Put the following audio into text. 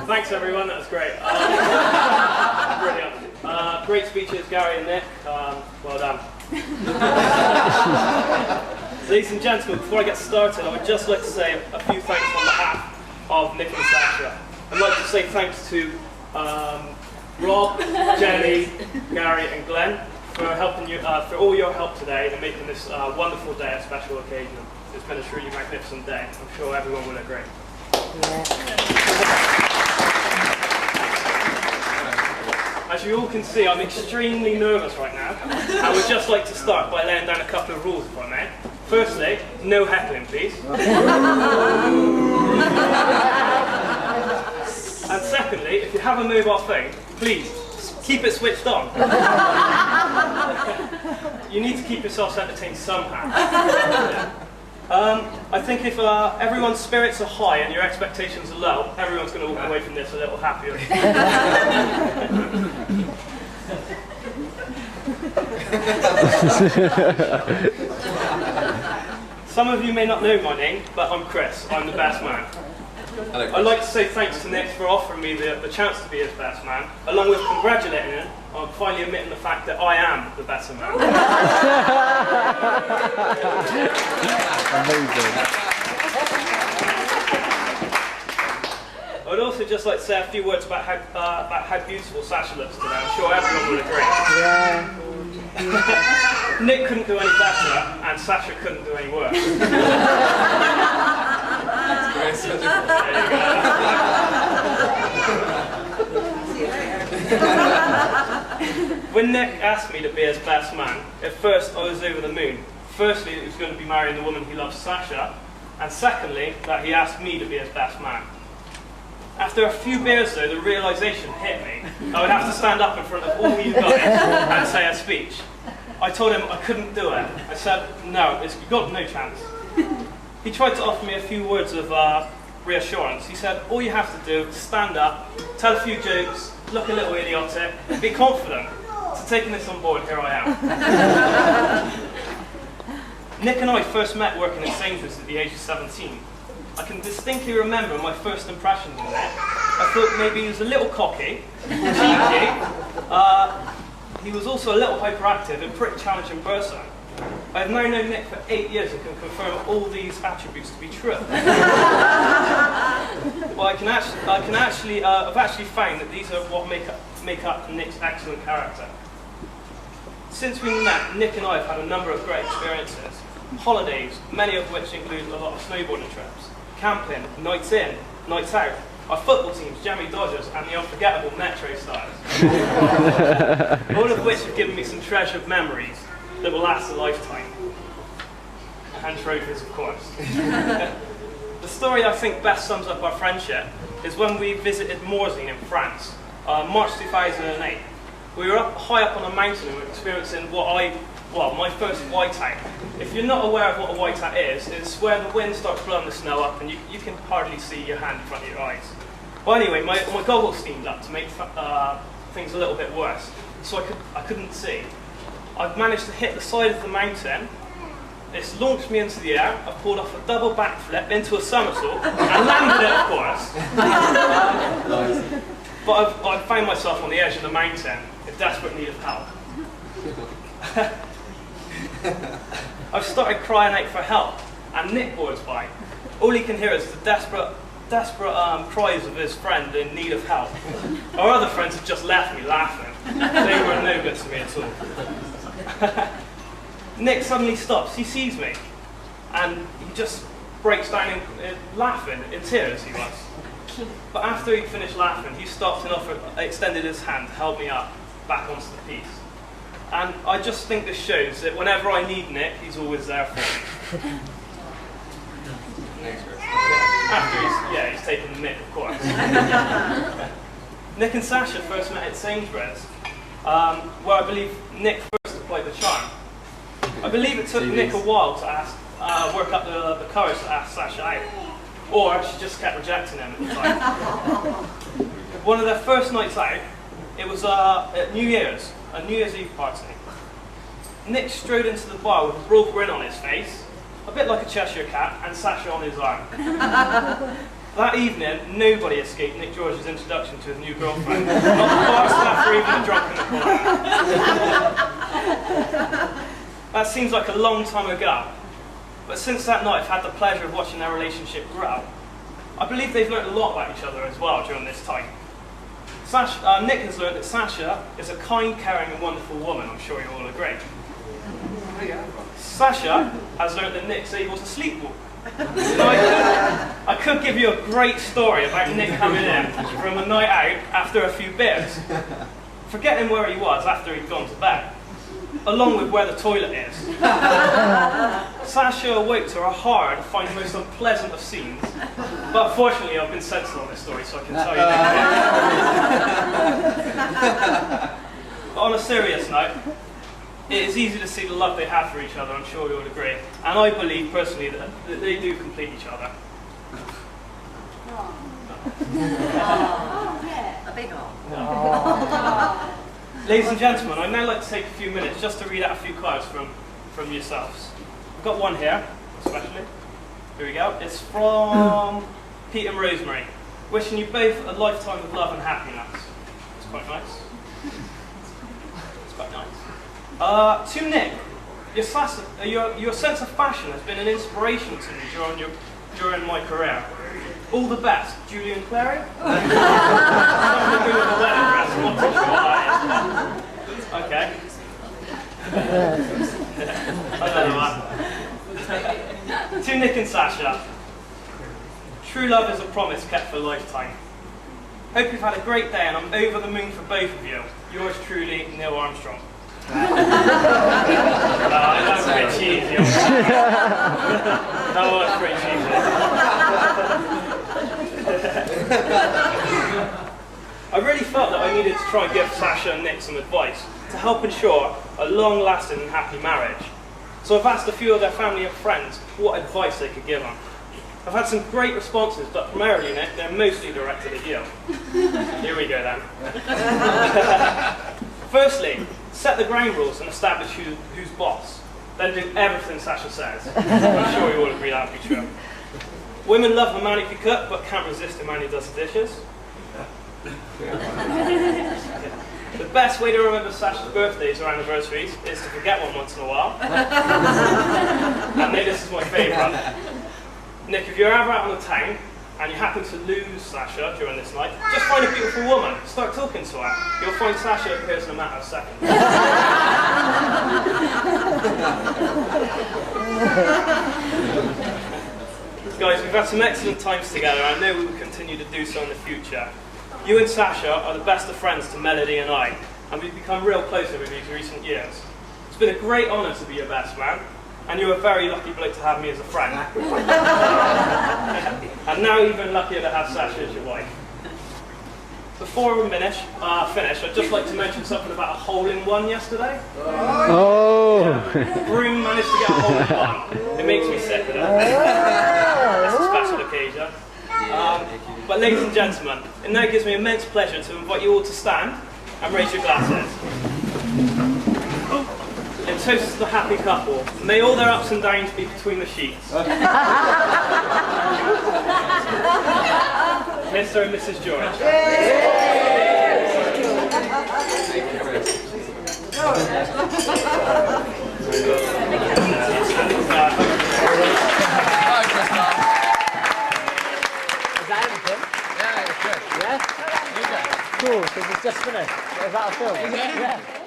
Thanks everyone, that was great. Brilliant. Great speeches, Gary and Nick. Well done. Ladies and gentlemen, before I get started, I would just like to say a few thanks on behalf of Nick and Sasha. I'd like to say thanks to Rob, Jenny, Gary and Glenn for helping you, for all your help today in making this wonderful day a special occasion. It's been a truly magnificent day. I'm sure everyone will agree. As you all can see, I'm extremely nervous right now. I would just like to start by laying down a couple of rules, if I may. Firstly, no heckling, please. And secondly, if you have a mobile phone, please keep it switched on. You need to keep yourselves entertained somehow. I think if everyone's spirits are high and your expectations are low, everyone's going to walk away from this a little happier. Some of you may not know my name, but I'm Chris. I'm the best man. Hello, I'd like to say thanks to Nick for offering me the chance to be his best man, along with congratulating him on finally admitting the fact that I am the better man. Amazing. I'd also just like to say a few words about how beautiful Sasha looks today. I'm sure everyone will agree. Yeah. Nick couldn't do any better, and Sasha couldn't do any worse. There you go. When Nick asked me to be his best man, at first I was over the moon. Firstly, he was going to be marrying the woman he loves, Sasha, and secondly, that he asked me to be his best man. After a few beers though, the realisation hit me. I would have to stand up in front of all you guys and say a speech. I told him I couldn't do it. I said, no, you've got no chance. He tried to offer me a few words of reassurance. He said, all you have to do is stand up, tell a few jokes, look a little idiotic, be confident. So taking this on board, here I am. Nick and I first met working at Sainsbury's at the age of 17. I can distinctly remember my first impressions of Nick. I thought maybe he was a little cocky, cheeky. He was also a little hyperactive and pretty challenging person. I've now known Nick for 8 years and can confirm all these attributes to be true. Well, I've actually found that these are what make up Nick's excellent character. Since we met, Nick and I have had a number of great experiences. Holidays, many of which include a lot of snowboarding trips, camping, nights in, nights out, our football teams, Jamie Dodgers, and the unforgettable Metro Stars. All of which have given me some treasured memories that will last a lifetime. And trophies, of course. The story I think best sums up our friendship is when we visited Morzine in France, March 2008. We were high up on a mountain and we were experiencing my first whiteout. If you're not aware of what a whiteout is, it's where the wind starts blowing the snow up and you can hardly see your hand in front of your eyes. Well, anyway, my goggles steamed up to make things a little bit worse, so I couldn't see. I've managed to hit the side of the mountain. It's launched me into the air. I've pulled off a double backflip into a somersault and landed it, of course. But I've found myself on the edge of the mountain in desperate need of help. I've started crying out for help, and Nick boards by. All he can hear is the desperate cries of his friend in need of help. Our other friends have just left me laughing. They were no good to me at all. Nick suddenly stops. He sees me, and he just breaks down laughing, in tears he was. But after he finished laughing, he stopped and extended his hand to help me up back onto the piece. And I just think this shows that whenever I need Nick, he's always there for me. After he's taken the mick, of course. Nick and Sasha first met at Sainsbury's, where I believe Nick first applied the charm. I believe it took Nick a while to work up the courage to ask Sasha out, or she just kept rejecting him at the time. One of their first nights out, it was at New Year's, a New Year's Eve party. Nick strode into the bar with a broad grin on his face, a bit like a Cheshire cat, and Sasha on his arm. That evening, nobody escaped Nick George's introduction to his new girlfriend. Not the bar staff or even the drunk in the corner. That seems like a long time ago, but since that night I've had the pleasure of watching their relationship grow. I believe they've learned a lot about each other as well during this time. Nick has learned that Sasha is a kind, caring and wonderful woman, I'm sure you all agree. Sasha has learned that Nick's able to sleepwalk. I could give you a great story about Nick coming in from a night out after a few beers, forgetting where he was after he'd gone to bed, along with where the toilet is. Sasha awoke to her horror to find the most unpleasant of scenes, but unfortunately I've been censored on this story, so I can tell you that. But on a serious note, it is easy to see the love they have for each other, I'm sure you would agree. And I believe personally that they do complete each other. A big one. Ladies and gentlemen, I'd now like to take a few minutes just to read out a few quotes from yourselves. I've got one here, especially. Here we go. It's from Pete and Rosemary. Wishing you both a lifetime of love and happiness. It's quite nice. It's quite nice. To Nick, your sense of fashion has been an inspiration to me during my career. All the best, Julian Clary. Something to do with the wedding dress, I'm not too sure what that is. Okay. I don't know. To Nick and Sasha, true love is a promise kept for a lifetime. Hope you've had a great day and I'm over the moon for both of you. Yours truly, Neil Armstrong. That's a bit cheesy. That was pretty cheesy. I really felt that I needed to try and give Sasha and Nick some advice to help ensure a long-lasting and happy marriage. So I've asked a few of their family and friends what advice they could give them. I've had some great responses, but primarily, Nick, they're mostly directed at you. Here we go then. Firstly, set the ground rules and establish who's boss. Then do everything Sasha says. I'm sure you all agree that would be true. Women love a man who can cook, but can't resist a man who does the dishes. The best way to remember Sasha's birthdays or anniversaries is to forget one once in a while. And maybe this is my favourite. Nick, if you're ever out on the town and you happen to lose Sasha during this night, just find a beautiful woman, start talking to her. You'll find Sasha appears in a matter of seconds. Guys, we've had some excellent times together, and I know we will continue to do so in the future. You and Sasha are the best of friends to Melody and I, and we've become real close over these recent years. It's been a great honour to be your best man, and you're a very lucky bloke to have me as a friend. And now even luckier to have Sasha as your wife. Before we finish, I'd just like to mention something about a hole-in-one yesterday. Oh! Yeah, Broom managed to get a hole-in-one. It makes me sick of it. It's a special occasion. But ladies and gentlemen, it now gives me immense pleasure to invite you all to stand and raise your glasses. In toast to the happy couple, may all their ups and downs be between the sheets. Mr. and Mrs. George. Cool, so it's just finished. Is that a film? Yeah.